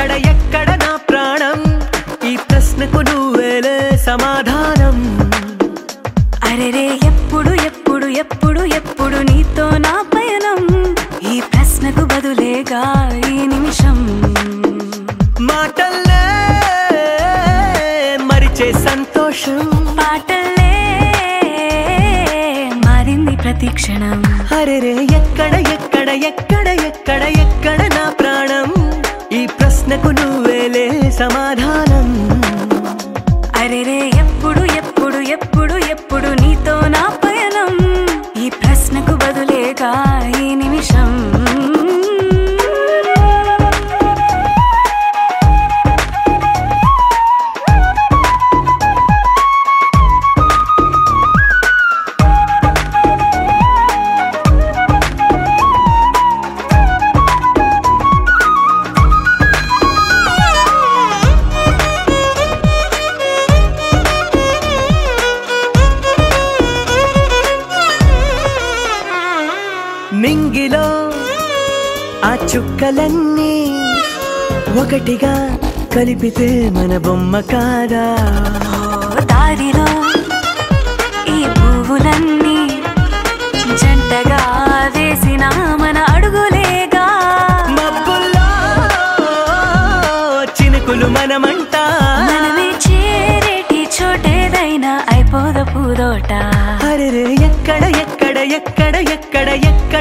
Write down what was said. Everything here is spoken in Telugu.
ఎక్కడ ఎక్కడ నా ప్రాణం ఈ ప్రశ్నకు నువ్వేలే సమాధానం అరెరే ఎప్పుడు ఎప్పుడు ఎప్పుడు ఎప్పుడు నీతో నా పయనం ఈ ప్రశ్నకు బదులేగా ఈ నిమిషం మాటల్లే మరిచే సంతోషం పాటల్లే మారింది ప్రతి క్షణం అరెరే ఎక్కడ ఎక్కడ ఎక్కడ ఎక్కడ ఎక్కడ నా ప్రాణం ఈ ప్రశ్నకు నువ్వేలే సమాధానం అరెరే ఎప్పుడు ఎప్పుడు ఎప్పుడు ఎప్పుడు నీతో నా పయనం ఈ ప్రశ్నకు బదులేగా ఈ నిమిషం నింగిలో ఆ చుక్కలన్నీ ఒకటిగా కలిపితే మన బొమ్మ కాదా దారిలో ఈ పువ్వులన్నీ జంటగా వేసిన మన అడుగులేగా మబ్బుల్లో చినుకులు మనమంట మనమే చేరేటి చోటేదైనా అయిపోద పూదోట అరెరే ఎక్కడ ఎక్కడ ఎక్కడ ఎక్కడ ఎక్కడ